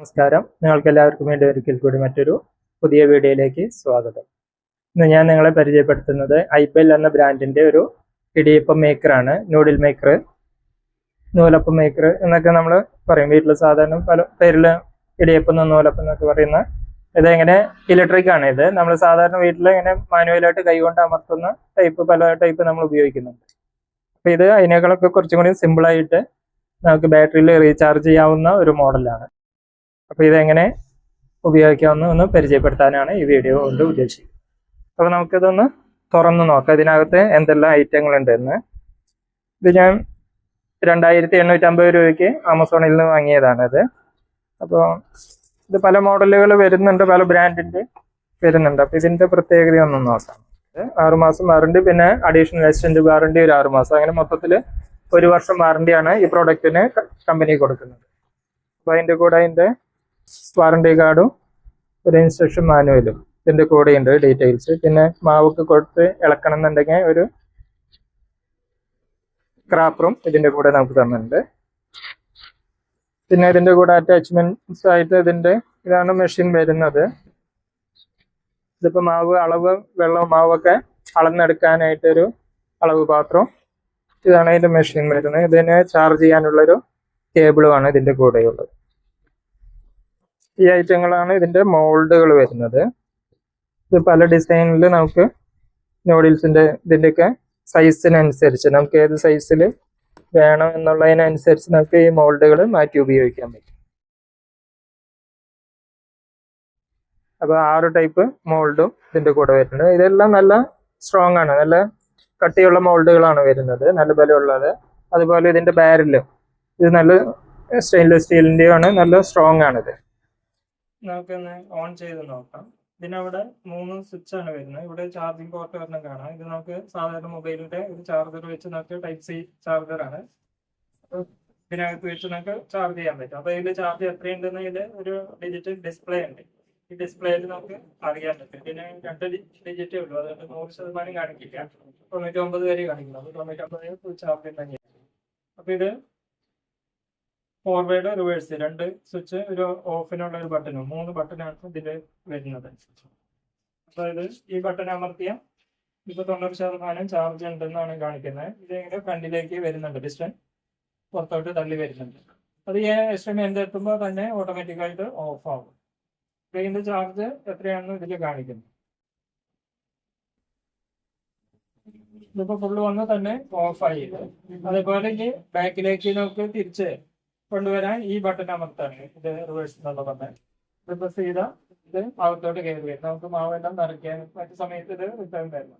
നമസ്കാരം. നിങ്ങൾക്ക് എല്ലാവർക്കും വേണ്ടി ഒരിക്കൽ കൂടി മറ്റൊരു പുതിയ വീഡിയോയിലേക്ക് സ്വാഗതം. ഇന്ന് ഞാൻ നിങ്ങളെ പരിചയപ്പെടുത്തുന്നത് ഐബെൽ എന്ന ബ്രാൻഡിന്റെ ഒരു ഇടിയപ്പം മേക്കറാണ്. നൂഡിൽ മേക്കർ, നൂലപ്പം മേക്കർ എന്നൊക്കെ നമ്മൾ പറയും. വീട്ടിൽ സാധാരണ പല പേരിൽ ഇടിയപ്പം നൂലപ്പം എന്നൊക്കെ പറയുന്ന ഇതെങ്ങനെ ഇലക്ട്രിക് ആണ്. ഇത് നമ്മൾ സാധാരണ വീട്ടിൽ ഇങ്ങനെ മാനുവലായിട്ട് കൈകൊണ്ട് അമർത്തുന്ന പല ടൈപ്പ് നമ്മൾ ഉപയോഗിക്കുന്നുണ്ട്. അപ്പോൾ ഇത് അതിനേക്കാളൊക്കെ കുറച്ചും കൂടി സിമ്പിളായിട്ട് നമുക്ക് ബാറ്ററിയിൽ റീചാർജ് ചെയ്യാവുന്ന ഒരു മോഡലാണ്. അപ്പോൾ ഇതെങ്ങനെ ഉപയോഗിക്കാമെന്ന് ഒന്ന് പരിചയപ്പെടുത്താനാണ് ഈ വീഡിയോ കൊണ്ട് ഉദ്ദേശിക്കുന്നത്. അപ്പോൾ നമുക്കിതൊന്ന് തുറന്ന് നോക്കാം, ഇതിനകത്ത് എന്തെല്ലാം ഐറ്റങ്ങളുണ്ടെന്ന്. ഇത് ഞാൻ 2850 രൂപയ്ക്ക് ആമസോണിൽ നിന്ന് വാങ്ങിയതാണിത്. അപ്പോൾ ഇത് പല മോഡലുകൾ വരുന്നുണ്ട്, പല ബ്രാൻഡിൻ്റെ വരുന്നുണ്ട്. അപ്പോൾ ഇതിൻ്റെ പ്രത്യേകത ഒന്നും നോക്കാം. 6 മാസം വാറണ്ടി, പിന്നെ അഡീഷണൽ എക്സ്റ്റൻഡ് വാറണ്ടി ഒരു 6 മാസം, അങ്ങനെ മൊത്തത്തിൽ 1 വർഷം വാറണ്ടിയാണ് ഈ പ്രോഡക്റ്റിന് കമ്പനി കൊടുക്കുന്നത്. അപ്പോൾ അതിൻ്റെ കൂടെ അതിൻ്റെ വാറണ്ടി കാർഡും ഒരു ഇൻസ്ട്രക്ഷൻ മാനുവലും ഇതിൻ്റെ കൂടെയുണ്ട്, ഡീറ്റെയിൽസ്. പിന്നെ മാവൊക്കെ കൊടുത്ത് ഇളക്കണം എന്നുണ്ടെങ്കിൽ ഒരു ക്രാപ്പറും ഇതിൻ്റെ കൂടെ നമുക്ക് തന്നിട്ടുണ്ട്. പിന്നെ ഇതിൻ്റെ കൂടെ അറ്റാച്ച്മെന്റ്സ് ആയിട്ട് ഇതാണ് മെഷീൻ വരുന്നത്. ഇതിപ്പോൾ മാവ് അളവ്, വെള്ളം മാവൊക്കെ അളന്നെടുക്കാനായിട്ടൊരു അളവ് പാത്രം, ഇതാണ് അതിൻ്റെ മെഷീൻ വരുന്നത്. ഇതിനെ ചാർജ് ചെയ്യാനുള്ളൊരു കേബിളുമാണ് ഇതിൻ്റെ കൂടെയുള്ളത്. ഈ ഐറ്റങ്ങളാണ് ഇതിൻ്റെ മോൾഡുകൾ വരുന്നത്. ഇത് പല ഡിസൈനിൽ നമുക്ക് നൂഡിൽസിൻ്റെ ഇതിൻ്റെയൊക്കെ സൈസിനനുസരിച്ച് നമുക്ക് ഏത് സൈസിൽ വേണം എന്നുള്ളതിനനുസരിച്ച് നമുക്ക് ഈ മോൾഡുകൾ മാറ്റി ഉപയോഗിക്കാൻ പറ്റും. അപ്പോൾ 6 ടൈപ്പ് മോൾഡും ഇതിൻ്റെ കൂടെ വരുന്നുണ്ട്. ഇതെല്ലാം നല്ല സ്ട്രോങ് ആണ്, നല്ല കട്ടിയുള്ള മോൾഡുകളാണ് വരുന്നത്, നല്ല ബലമുള്ളത്. അതുപോലെ ഇതിൻ്റെ ബാരലും ഇത് നല്ല സ്റ്റെയിൻലെസ് സ്റ്റീലിൻ്റെയാണ്, നല്ല സ്ട്രോങ് ആണിത്. നമുക്കൊന്ന് ഓൺ ചെയ്ത് നോക്കാം. ഇതിനവിടെ 3 സ്വിച്ചാണ് വരുന്നത്. ഇവിടെ ചാർജിങ് പോർട്ട് ഒരെണ്ണം കാണാം. ഇത് നമുക്ക് സാധാരണ മൊബൈലിന്റെ ഒരു ചാർജർ വെച്ച് നമുക്ക് ടൈപ്പ് സി ചാർജറാണ്. അപ്പോൾ ഇതിനകത്ത് വെച്ച് നമുക്ക് ചാർജ് ചെയ്യാൻ പറ്റും. അപ്പോൾ ഇതിൽ ചാർജ് എത്രയുണ്ടെന്ന് ഇതിൽ ഒരു ഡിജിറ്റൽ ഡിസ്പ്ലേ ഉണ്ട്. ഈ ഡിസ്പ്ലേയിൽ നമുക്ക് അറിയാൻ പറ്റും. ഇതിന് 2 ഡിജിറ്റേ ഉള്ളൂ, അതുകൊണ്ട് 100% കാണിക്കില്ല. 99 വരെ കാണിക്കുന്നു. അപ്പോൾ 99 ഫുൾ ചാർജ് ഉണ്ടെങ്കിൽ. അപ്പോൾ ഇത് ഫോർവേഡ്, റിവേഴ്സ് 2 സ്വിച്ച്, ഒരു ഓഫിനുള്ള ഒരു ബട്ടനും, 3 ബട്ടനാണ് ഇതിൽ വരുന്നത്. അതായത് ഈ ബട്ടൺ അമർത്തിയാൽ ഇപ്പോൾ 90% ചാർജ് ഉണ്ടെന്നാണ് കാണിക്കുന്നത്. ഇതിങ്ങനെ ഫ്രണ്ടിലേക്ക് വരുന്നുണ്ട്, പിസ്റ്റൺ പുറത്തോട്ട് തള്ളി വരുന്നുണ്ട്. അത് ഈ എക്സ്ട്രീം എത്തുമ്പോൾ തന്നെ ഓട്ടോമാറ്റിക്കായിട്ട് ഓഫ് ആവും. ഇതിന്റെ ചാർജ് എത്രയാണെന്ന് ഇതിൽ കാണിക്കുന്നു. ഇതിപ്പോൾ ഫുള്ള് വന്ന് തന്നെ ഓഫായി. അതേപോലെ ഈ ബാക്കിലേക്ക് നമുക്ക് തിരിച്ച് കൊണ്ടുവരാൻ ഈ ബട്ടൺ അമർത്താണ്. ഇത് റിവേഴ്സ് എന്നുള്ള ബട്ടൺ ഇത് പ്രസ് ചെയ്താൽ ഇത് അകത്തോട്ട് കയറി വരും. നമുക്ക് മാവെല്ലാം നിറയ്ക്കാനും മറ്റു സമയത്ത് ഇത് റിട്ടേൺ തരണം.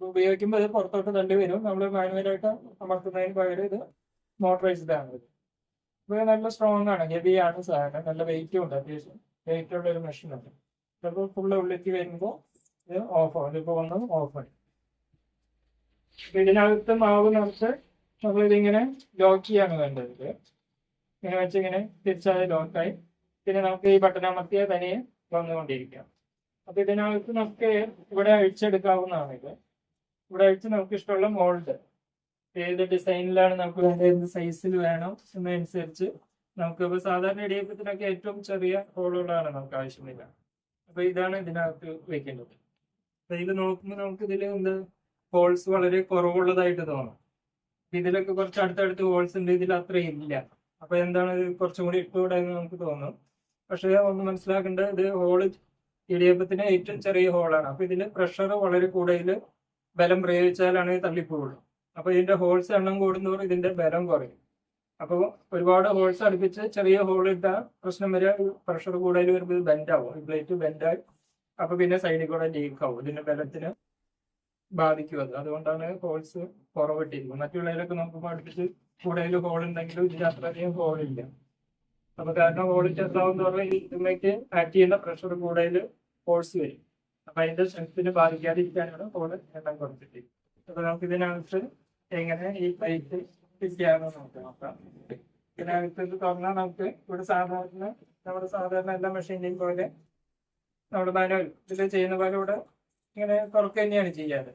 ഉപയോഗിക്കുമ്പോൾ ഇത് പുറത്തോട്ട് തള്ളി വരും. നമ്മൾ മാനുവലായിട്ട് അമർത്തുന്നതിന് പകരം ഇത് മോട്ടറൈസ്ഡ് ആണ്. ഇത് നല്ല സ്ട്രോങ് ആണ്, ഹെവി ആണ് സാധനം, നല്ല വെയിറ്റും ഉണ്ട്, അത്യാവശ്യം വെയിറ്റ് ഉള്ള ഒരു മെഷീനുണ്ട്. ചിലപ്പോൾ ഫുള്ള് ഉള്ളിലേക്ക് വരുമ്പോൾ ഇത് ഓഫ് ആവും. ഇതിപ്പോൾ വന്ന് ഓഫായി. ഇതിനകത്ത് മാവ് നിറച്ച് നമ്മളിതിങ്ങനെ ലോക്ക് ചെയ്യാണ് വേണ്ടത്. ഇങ്ങനെ വെച്ച് ഇങ്ങനെ തിരിച്ചാൽ ലോക്കായി. പിന്നെ നമുക്ക് ഈ ബട്ടൺ അമർത്തിയാൽ തനിയെ വന്നുകൊണ്ടിരിക്കാം. അപ്പൊ ഇതിനകത്ത് നമുക്ക് ഇവിടെ അഴിച്ചെടുക്കാവുന്നതാണ്. ഇവിടെ അഴിച്ച് നമുക്ക് ഇഷ്ടമുള്ള മോൾഡ് ഏത് ഡിസൈനിലാണ് നമുക്ക് വേണ്ടത്, ഏത് സൈസിൽ വേണം എന്നനുസരിച്ച് നമുക്ക്. ഇപ്പോൾ സാധാരണ ഇടിയപ്പത്തിനൊക്കെ ഏറ്റവും ചെറിയ ഹോളുകളാണ് നമുക്ക് ആവശ്യമില്ല. അപ്പൊ ഇതാണ് ഇതിനകത്ത് വെക്കേണ്ടത്. അപ്പൊ ഇത് നോക്കുമ്പോൾ നമുക്ക് ഇതിൽ ഹോൾസ് വളരെ കുറവുള്ളതായിട്ട് തോന്നും. ഇതിലൊക്കെ കുറച്ച് അടുത്തടുത്ത് ഹോൾസ് ഉണ്ട്, ഇതിൽ അത്രയും ഇല്ല. അപ്പൊ എന്താണ് ഇത് കുറച്ചും കൂടി ഇട്ടുകൂടെ എന്ന് നമുക്ക് തോന്നും. പക്ഷെ ഒന്ന് മനസ്സിലാക്കേണ്ടത്, ഇത് ഹോള് ഇടിയപ്പത്തിന് ഏറ്റവും ചെറിയ ഹോളാണ്. അപ്പൊ ഇതിൽ പ്രഷർ വളരെ കൂടുതൽ ബലം പ്രയോഗിച്ചാലാണ് ഇത് തള്ളിപ്പോവുള്ളൂ. അപ്പൊ ഇതിന്റെ ഹോൾസ് എണ്ണം കൂടുന്നതോറും ഇതിന്റെ ബലം കുറയും. അപ്പോൾ ഒരുപാട് ഹോൾസ് അടുപ്പിച്ച് ചെറിയ ഹോൾ ഇട്ടാൽ പ്രശ്നം വരെ, പ്രഷർ കൂടുതൽ വരുമ്പോൾ ഇത് ബെൻഡാവും, ഈ പ്ലേറ്റ് ബെൻഡായി. അപ്പൊ പിന്നെ സൈഡിൽ കൂടെ ലീക്ക് ആവും, ഇതിന്റെ ബലത്തിന് ബാധിക്കും അത്. അതുകൊണ്ടാണ് ഹോൾസ് കുറവിട്ടിരിക്കുന്നത്. മറ്റുള്ളതിലൊക്കെ നമുക്ക് അടുപ്പിച്ച് കൂടുതൽ ഹോൾ ഉണ്ടെങ്കിലും ഇതിന് അത്രയധികം ഹോളില്ല. അപ്പൊ കാരണം ഹോൾ ചെറുതാവും തോറും ഇതിലേക്ക് ആക്ട് ചെയ്യുന്ന പ്രഷർ കൂടുതൽ ഫോഴ്സ് വരും. അപ്പൊ അതിന്റെ സ്ട്രെങ്ത്തിന് ബാധിക്കാതിരിക്കാനാണ് ഹോള് എണ്ണം കുറച്ചിട്ട്. അപ്പൊ നമുക്ക് ഇതിനകത്ത് എങ്ങനെ ഈ പ്ലേറ്റ് ഫിറ്റ് ചെയ്യാമെന്ന് നമുക്ക് നോക്കാം. ഇതിനകത്ത് ഇത് തുറന്നാൽ നമുക്ക് ഇവിടെ നമ്മുടെ സാധാരണ എല്ലാ മെഷീനിലെയും പോലെ നമ്മുടെ മാനുവൽ ഇതിൽ ചെയ്യുന്ന പോലെ ഇവിടെ ഇങ്ങനെ തുറക്കുക തന്നെയാണ് ചെയ്യാറ്.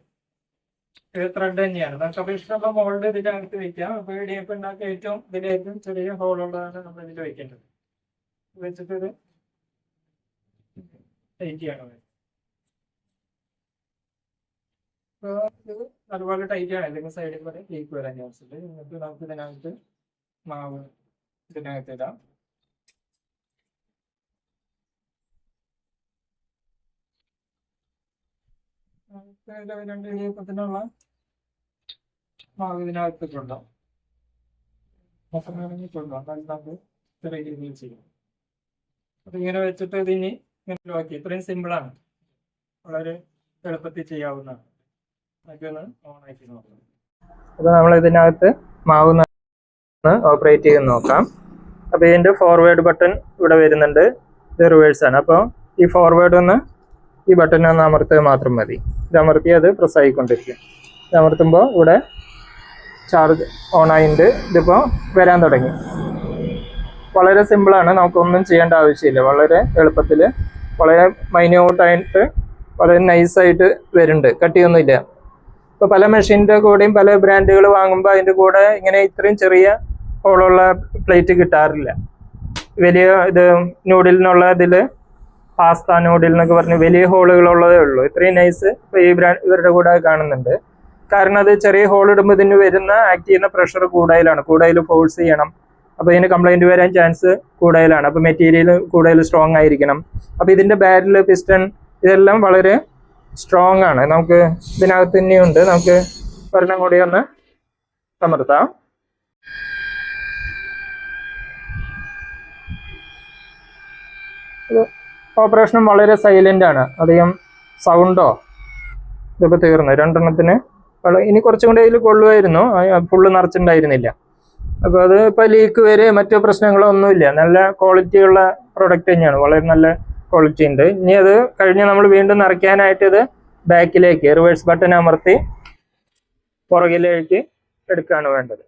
ത്രെഡ് തന്നെയാണ്. നമുക്ക് അപ്പോൾ ഇഷ്ടമുള്ള മോൾഡ് ഇതിനകത്ത് വെക്കാം. അപ്പോൾ ഇടിയപ്പം ഉണ്ടാക്കി ഏറ്റവും ഇതിലേറ്റവും ചെറിയ ഹോളുള്ളതാണ് നമ്മൾ ഇതിൽ വെക്കേണ്ടത്. വെച്ചിട്ട് ഇത് ടൈറ്റ് ചെയ്യണം. അപ്പോൾ ഇത് അതുപോലെ ടൈറ്റ് ആണ്, അല്ലെങ്കിൽ സൈഡിൽ കൂടെ ലീക്ക് വരാൻ ചാൻസ് ഉണ്ട്. എന്നിട്ട് നമുക്ക് ഇതിനകത്ത് മാവ് ഇതിനകത്ത് ഇടാം. രണ്ട് ഇടിയപ്പത്തിനുള്ള മാവ് ഇതിനകത്ത് കൊണ്ടാം കൊണ്ടാം നമുക്ക് ചെറിയ രീതിയിൽ ചെയ്യും. അപ്പൊ ഇങ്ങനെ വെച്ചിട്ട് ഇതിനി ഇങ്ങനെ ലോക്ക്. ഇത്രയും സിമ്പിളാണ്, വളരെ എളുപ്പത്തിൽ ചെയ്യാവുന്നതാണ്. അതൊന്ന് ഓൺ ആക്കി നോക്കാം. അപ്പൊ നമ്മൾ ഇതിനകത്ത് മാവ് ഓപ്പറേറ്റ് ചെയ്ത് നോക്കാം. അപ്പൊ ഇതിന്റെ ഫോർവേഡ് ബട്ടൺ ഇവിടെ വരുന്നുണ്ട്, ഇത് റിവേഴ്സ് ആണ്. അപ്പോൾ ഈ ഫോർവേഡ് ഒന്ന് ഈ ബട്ടൺ ഒന്ന് അമർത്തുക മാത്രം മതി. ഇത് അമർത്തി അത് പ്രസ് ആയിക്കൊണ്ടിരിക്കും. ഇത് അമർത്തുമ്പോൾ ഇവിടെ ചാർജ് ഓൺ ആയിട്ടുണ്ട്. ഇതിപ്പോൾ വരാൻ തുടങ്ങി. വളരെ സിമ്പിളാണ്, നമുക്കൊന്നും ചെയ്യേണ്ട ആവശ്യമില്ല. വളരെ എളുപ്പത്തിൽ വളരെ മൈന്യൂട്ടായിട്ട് വളരെ നൈസായിട്ട് വരുന്നുണ്ട്, കട്ടിയൊന്നുമില്ല. ഇപ്പോൾ പല മെഷീൻ്റെ കൂടെയും പല ബ്രാൻഡുകൾ വാങ്ങുമ്പോൾ അതിൻ്റെ കൂടെ ഇങ്ങനെ ഇത്രയും ചെറിയ ഹോളുള്ള പ്ലേറ്റ് കിട്ടാറില്ല. വലിയ ഇത് നൂഡിലിനുള്ള ഇതിൽ പാസ്ത നൂഡിൽ എന്നൊക്കെ പറഞ്ഞ് വലിയ ഹോളുകളുള്ളതേ ഉള്ളൂ. ഇത്രയും നൈസ് ഇപ്പോൾ ഈ ബ്രാൻഡ് ഇവരുടെ കൂടെ കാണുന്നുണ്ട്. കാരണം അത് ചെറിയ ഹോൾ ഇടുമ്പോൾ ഇതിന് വരുന്ന ആക്ട് ചെയ്യുന്ന പ്രഷർ കൂടുതലാണ്, കൂടുതൽ ഫോഴ്സ് ചെയ്യണം. അപ്പോൾ ഇതിന് കംപ്ലൈൻറ്റ് വരാൻ ചാൻസ് കൂടുതലാണ്. അപ്പോൾ മെറ്റീരിയൽ കൂടുതൽ സ്ട്രോങ് ആയിരിക്കണം. അപ്പോൾ ഇതിൻ്റെ ബാരൽ, പിസ്റ്റൺ ഇതെല്ലാം വളരെ സ്ട്രോങ് ആണ്. നമുക്ക് ഇതിനകത്ത് തന്നെയുണ്ട്. നമുക്ക് ഒരെണ്ണം കൂടി ഒന്ന് അമർത്താം. ഓപ്പറേഷനും വളരെ സൈലൻ്റ് ആണ്, അധികം സൗണ്ടോ ഇതിപ്പോൾ തീർന്നു. രണ്ടെണ്ണത്തിന് ഇനി കുറച്ചും കൂടി അതിൽ കൊള്ളുമായിരുന്നു, ഫുള്ള് നിറച്ചിട്ടുണ്ടായിരുന്നില്ല. അപ്പോൾ അത് ഇപ്പോൾ ലീക്ക് വരെ മറ്റു പ്രശ്നങ്ങളോ ഒന്നുമില്ല. നല്ല ക്വാളിറ്റിയുള്ള പ്രൊഡക്റ്റ് തന്നെയാണ്, വളരെ നല്ല ക്വാളിറ്റി ഉണ്ട്. ഇനി അത് കഴിഞ്ഞ് നമ്മൾ വീണ്ടും നിറയ്ക്കാനായിട്ട് ഇത് ബാക്കിലേക്ക് റിവേഴ്സ് ബട്ടൺ അമർത്തി പുറകിലേക്ക് എടുക്കുകയാണ് വേണ്ടത്.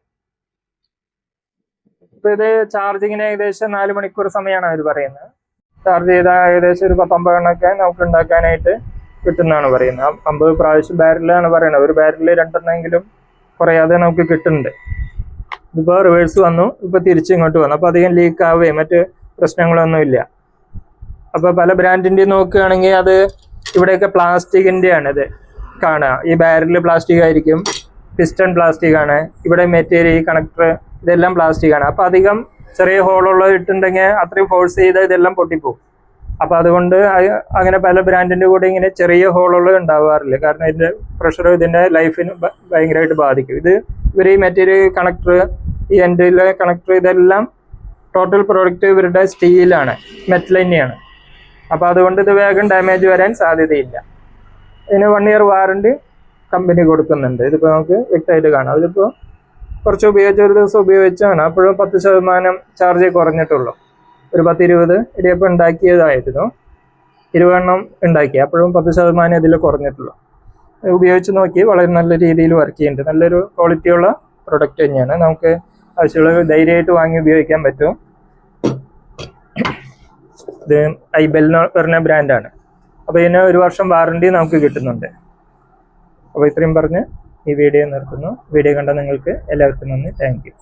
ഇപ്പോൾ ഇത് ചാർജിങ്ങിന് ഏകദേശം 4 മണിക്കൂർ സമയമാണ് അവർ പറയുന്നത്. ചാർജ് ചെയ്താൽ ഏകദേശം ഒരു 19 എണ്ണമൊക്കെ നമുക്ക് ഉണ്ടാക്കാനായിട്ട് കിട്ടുന്നതാണ് പറയുന്നത്. 50 പ്രാവശ്യം ബാരലാണ് പറയുന്നത്. ഒരു ബാരലിൽ 2 എണ്ണമെങ്കിലും കുറയാതെ നമുക്ക് കിട്ടുന്നുണ്ട്. ഇപ്പോൾ റിവേഴ്സ് വന്നു, ഇപ്പോൾ തിരിച്ച് ഇങ്ങോട്ട് വന്നു. അപ്പോൾ അധികം ലീക്ക് ആവുകയും മറ്റ് പ്രശ്നങ്ങളൊന്നുമില്ല. അപ്പോൾ പല ബ്രാൻഡിൻ്റെ നോക്കുകയാണെങ്കിൽ അത് ഇവിടെയൊക്കെ പ്ലാസ്റ്റിക്കിൻ്റെ ആണ് ഇത് കാണുക. ഈ ബാരൽ പ്ലാസ്റ്റിക് ആയിരിക്കും, പിസ്റ്റൺ പ്ലാസ്റ്റിക് ആണ്, ഇവിടെ മെറ്റീരിയൽ കണക്ടർ ഇതെല്ലാം പ്ലാസ്റ്റിക് ആണ്. അപ്പോൾ അധികം ചെറിയ ഹോളുള്ളത് ഇട്ടുണ്ടെങ്കിൽ അത്രയും ഫോഴ്സ് ചെയ്താൽ ഇതെല്ലാം പൊട്ടിപ്പോവും. അപ്പോൾ അതുകൊണ്ട് അങ്ങനെ പല ബ്രാൻഡിൻ്റെ കൂടെ ഇങ്ങനെ ചെറിയ ഹോളുള്ളത് ഉണ്ടാവാറില്ല. കാരണം ഇതിൻ്റെ പ്രഷർ ഇതിൻ്റെ ലൈഫിന് ഭയങ്കരമായിട്ട് ബാധിക്കും. ഇത് ഇവർ ഈ മെറ്റീരിയൽ കണക്ടർ, ഈ എൻഡിലെ കണക്ടർ ഇതെല്ലാം ടോട്ടൽ പ്രോഡക്റ്റ് ഇവരുടെ സ്റ്റീലാണ്, മെറ്റൽ തന്നെയാണ്. അപ്പോൾ അതുകൊണ്ട് ഇത് വേഗം ഡാമേജ് വരാൻ സാധ്യതയില്ല. ഇതിന് 1 ഇയർ വാറണ്ടി കമ്പനി കൊടുക്കുന്നുണ്ട്. ഇതിപ്പോൾ നമുക്ക് വ്യക്തമായിട്ട് കാണാം. ഇതിപ്പോൾ കുറച്ച് ഉപയോഗിച്ച് ഒരു ദിവസം ഉപയോഗിച്ചാണ്, അപ്പോഴും 10% ചാർജ് കുറഞ്ഞിട്ടുള്ളൂ. ഒരു 10-20 ഇടിയപ്പം ഉണ്ടാക്കിയതായിരുന്നു, 20 എണ്ണം ഉണ്ടാക്കി, അപ്പോഴും 10% ഇതിൽ കുറഞ്ഞിട്ടുള്ളൂ. ഉപയോഗിച്ച് നോക്കി, വളരെ നല്ല രീതിയിൽ വർക്ക് ചെയ്യുന്നുണ്ട്. നല്ലൊരു ക്വാളിറ്റിയുള്ള പ്രൊഡക്റ്റ് തന്നെയാണ്. നമുക്ക് ആവശ്യമുള്ള ധൈര്യമായിട്ട് വാങ്ങി ഉപയോഗിക്കാൻ പറ്റും. ഇത് ഐബെൽ എന്ന് പറഞ്ഞ ബ്രാൻഡാണ്. അപ്പോൾ ഇതിന് 1 വർഷം വാറണ്ടി നമുക്ക് കിട്ടുന്നുണ്ട്. അപ്പോൾ ഇത്രയും പറഞ്ഞ് ഈ വീഡിയോ നിർത്തുന്നു. വീഡിയോ കണ്ട നിങ്ങൾക്ക് എല്ലാവർക്കും നന്ദി. Thank you.